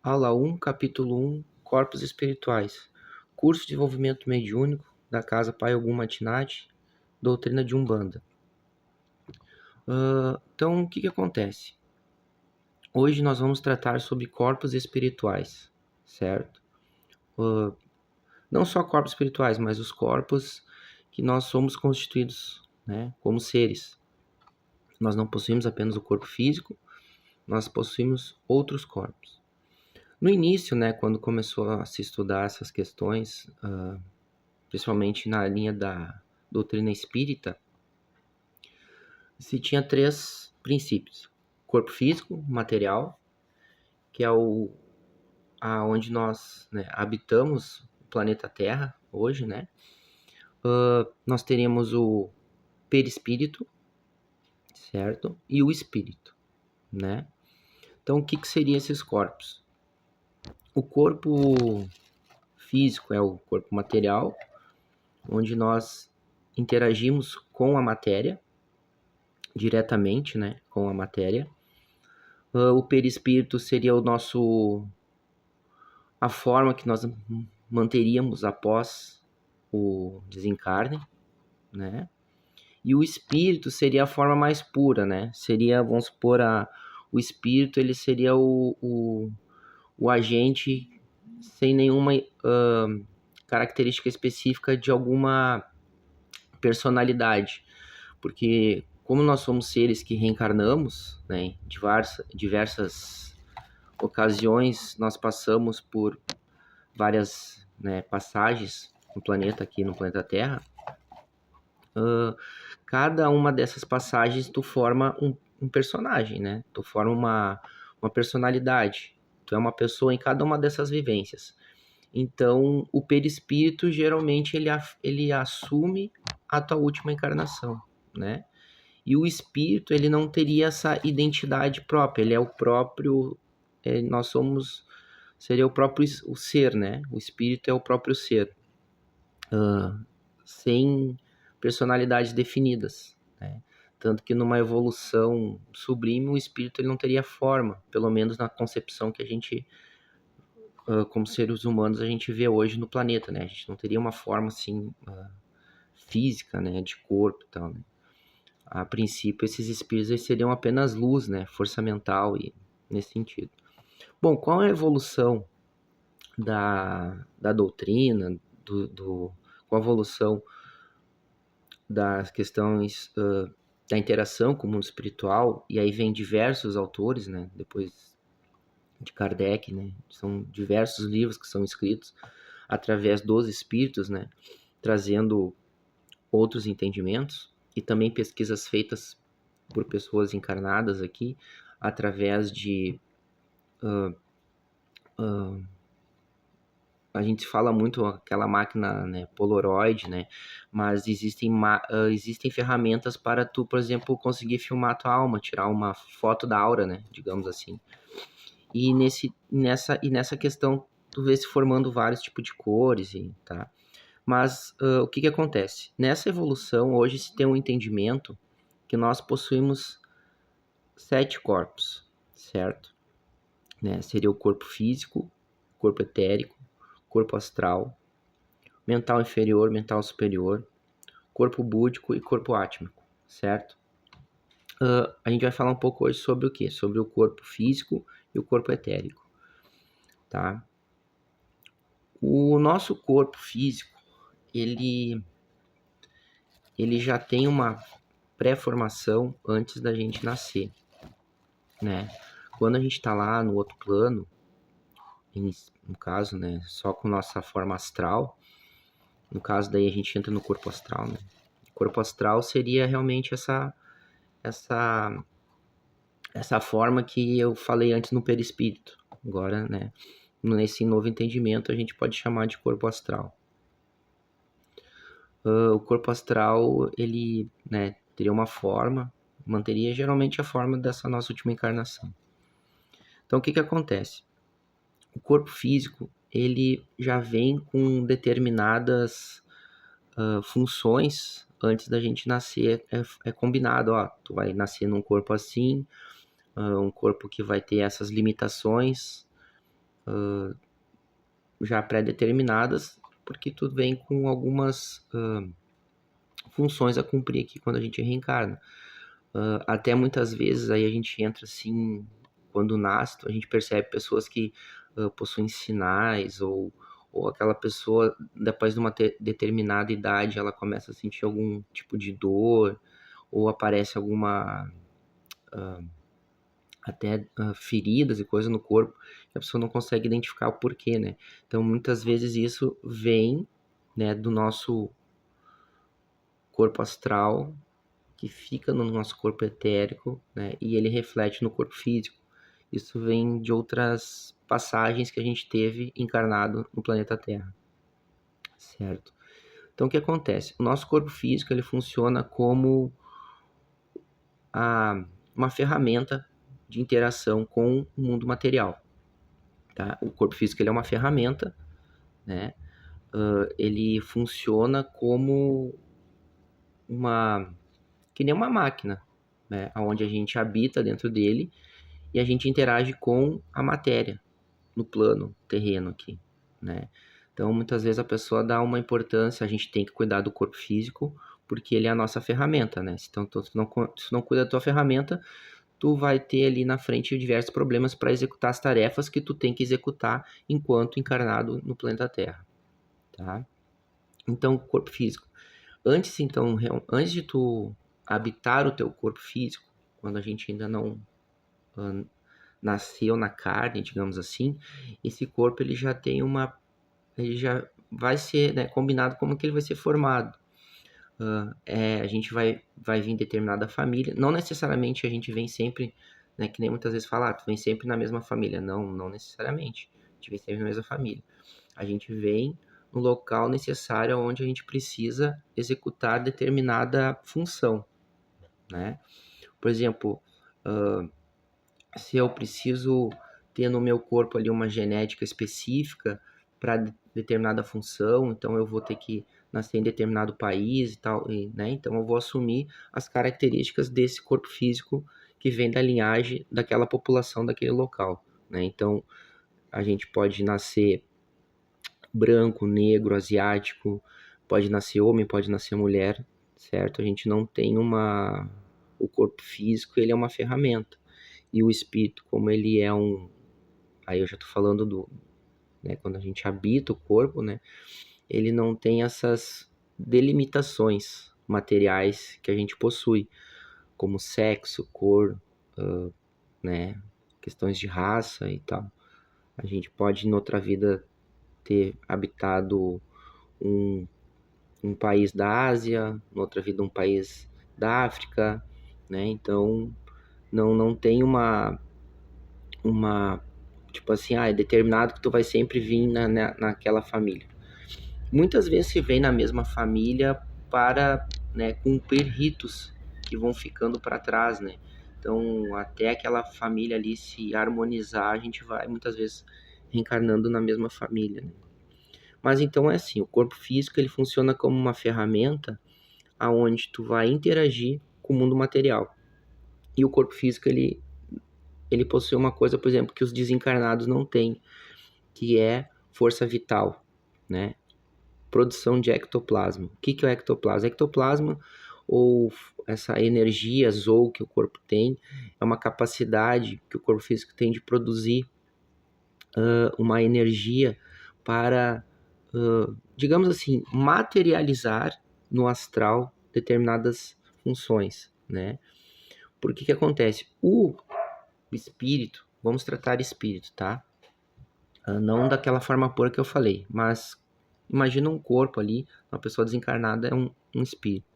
Aula 1, capítulo 1, Corpos Espirituais. Curso de Desenvolvimento Mediúnico da Casa Pai Ogum Matinati, Doutrina de Umbanda. Então, o que acontece? Hoje nós vamos tratar sobre corpos espirituais, certo? Não só corpos espirituais, mas os corpos que nós somos constituídos, né, como seres. Nós não possuímos apenas o corpo físico, nós possuímos outros corpos. No início, né, quando começou a se estudar essas questões, principalmente na linha da doutrina espírita, se tinha 3 princípios: corpo físico, material, que é aonde nós, né, habitamos o planeta Terra hoje, né? Nós teríamos o perispírito, certo? E o espírito, né? Então, o que seriam esses corpos? O corpo físico é o corpo material, onde nós interagimos com a matéria, diretamente, né, com a matéria. O perispírito seria a forma que nós manteríamos após o desencarne, né? E o espírito seria a forma mais pura, né? Seria, vamos supor, o espírito, ele seria o agente sem nenhuma característica específica de alguma personalidade, porque como nós somos seres que reencarnamos, né, em diversas ocasiões nós passamos por várias, né, passagens no planeta, aqui no planeta Terra, cada uma dessas passagens tu forma um personagem, né? Tu forma uma personalidade. Tu é uma pessoa em cada uma dessas vivências. Então, o perispírito, geralmente, ele assume a tua última encarnação, né? E o espírito, ele não teria essa identidade própria, ele é o próprio, nós somos, seria o próprio o ser, né? O espírito é o próprio ser, sem personalidades definidas, né? Tanto que numa evolução sublime, o espírito ele não teria forma, pelo menos na concepção que a gente, como seres humanos, a gente vê hoje no planeta, né? A gente não teria uma forma, assim, física, né? De corpo e tal, né? A princípio, esses espíritos eles seriam apenas luz, né? Força mental e nesse sentido. Bom, qual é a evolução da doutrina, com a evolução das questões da interação com o mundo espiritual, e aí vem diversos autores, né? Depois de Kardec, né? São diversos livros que são escritos através dos espíritos, né? Trazendo outros entendimentos, e também pesquisas feitas por pessoas encarnadas aqui, através de a gente fala muito aquela máquina, né, Polaroid, né, mas existem ferramentas para tu, por exemplo, conseguir filmar a tua alma, tirar uma foto da aura, né, digamos assim. E nessa questão tu vê se formando vários tipos de cores, tá? Mas o que acontece? Nessa evolução, hoje se tem um entendimento que nós possuímos 7 corpos, certo? Né? Seria o corpo físico, corpo etérico, corpo astral, mental inferior, mental superior, corpo búdico e corpo átmico, certo? A gente vai falar um pouco hoje sobre o quê? Sobre o corpo físico e o corpo etérico, tá? O nosso corpo físico, ele já tem uma pré-formação antes da gente nascer, né? Quando a gente está lá no outro plano, no caso, né, só com nossa forma astral, no caso daí a gente entra no corpo astral, né? O corpo astral seria realmente essa forma que eu falei antes no perispírito. Agora, né, nesse novo entendimento a gente pode chamar de corpo astral. O corpo astral, ele, né, teria uma forma, manteria geralmente a forma dessa nossa última encarnação. Então, o que acontece? O corpo físico, ele já vem com determinadas funções antes da gente nascer. É combinado, ó, tu vai nascer num corpo assim, um corpo que vai ter essas limitações, já pré-determinadas, porque tu vem com algumas funções a cumprir aqui quando a gente reencarna. Até muitas vezes aí a gente entra assim, quando nasce, a gente percebe pessoas que possuem sinais, ou aquela pessoa, depois de uma determinada idade, ela começa a sentir algum tipo de dor, ou aparece alguma até feridas e coisas no corpo, que a pessoa não consegue identificar o porquê, né? Então, muitas vezes isso vem, né, do nosso corpo astral, que fica no nosso corpo etérico, né, e ele reflete no corpo físico. Isso vem de outras passagens que a gente teve encarnado no planeta Terra, certo? Então, o que acontece? O nosso corpo físico, ele funciona como uma ferramenta de interação com o mundo material, tá? O corpo físico, ele é uma ferramenta, né? Ele funciona como que nem uma máquina, né? Onde a gente habita dentro dele e a gente interage com a matéria no plano terreno aqui, né? Então, muitas vezes a pessoa dá uma importância, a gente tem que cuidar do corpo físico, porque ele é a nossa ferramenta, né? Então, se tu não cuida da tua ferramenta, tu vai ter ali na frente diversos problemas para executar as tarefas que tu tem que executar enquanto encarnado no planeta Terra, tá? Então, corpo físico. Antes de tu habitar o teu corpo físico, quando a gente ainda não nasceu na carne, digamos assim, esse corpo ele já tem ele já vai ser, né, combinado como que ele vai ser formado. A gente vai vir em determinada família, não necessariamente a gente vem sempre, né, que nem muitas vezes falar, tu vem sempre na mesma família, não necessariamente, a gente vem sempre na mesma família. A gente vem no local necessário onde a gente precisa executar determinada função, né? Por exemplo, se eu preciso ter no meu corpo ali uma genética específica para determinada função, então eu vou ter que nascer em determinado país e tal, né? Então eu vou assumir as características desse corpo físico que vem da linhagem daquela população daquele local, né? Então a gente pode nascer branco, negro, asiático, pode nascer homem, pode nascer mulher, certo? A gente não tem o corpo físico, ele é uma ferramenta. E o espírito, como ele é aí eu já tô falando né, quando a gente habita o corpo, né, ele não tem essas delimitações materiais que a gente possui, como sexo, cor, né, questões de raça e tal. A gente pode, em outra vida, ter habitado um, um país da Ásia, em outra vida um país da África, né? Então não tem uma tipo assim, é determinado que tu vai sempre vir naquela família. Muitas vezes se vem na mesma família para, né, cumprir ritos que vão ficando para trás, né? Então, até aquela família ali se harmonizar, a gente vai muitas vezes reencarnando na mesma família, né? Mas então é assim, o corpo físico ele funciona como uma ferramenta aonde tu vai interagir com o mundo material. E o corpo físico ele possui uma coisa, por exemplo, que os desencarnados não têm, que é força vital, né? Produção de ectoplasma. O que é o ectoplasma? Ectoplasma, ou essa energia Zou que o corpo tem, é uma capacidade que o corpo físico tem de produzir uma energia para, digamos assim, materializar no astral determinadas funções, né? Porque que acontece? O espírito, vamos tratar espírito, tá? Não daquela forma pura que eu falei, mas imagina um corpo ali, uma pessoa desencarnada é um espírito.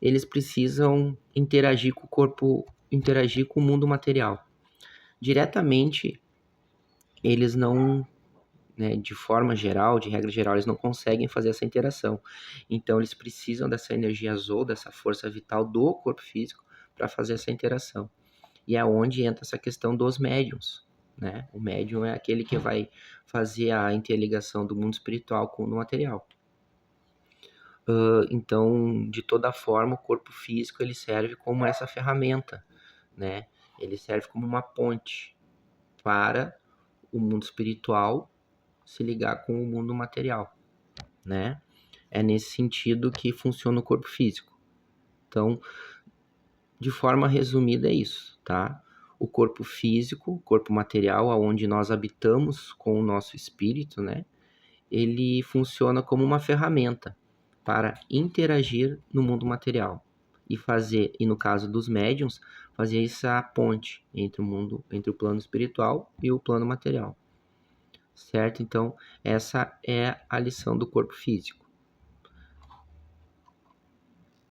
Eles precisam interagir com o corpo, interagir com o mundo material. Diretamente, eles não, né, de forma geral, de regra geral, eles não conseguem fazer essa interação. Então, eles precisam dessa energia azul, dessa força vital do corpo físico para fazer essa interação. E é onde entra essa questão dos médiums, né? O médium é aquele que vai fazer a interligação do mundo espiritual com o material. Então, de toda forma, o corpo físico ele serve como essa ferramenta, né? Ele serve como uma ponte para o mundo espiritual se ligar com o mundo material, né? É nesse sentido que funciona o corpo físico. Então, de forma resumida, é isso, tá? O corpo físico, o corpo material, aonde nós habitamos com o nosso espírito, né? Ele funciona como uma ferramenta para interagir no mundo material e no caso dos médiums, fazer essa ponte entre o plano espiritual e o plano material. Certo? Então, essa é a lição do corpo físico.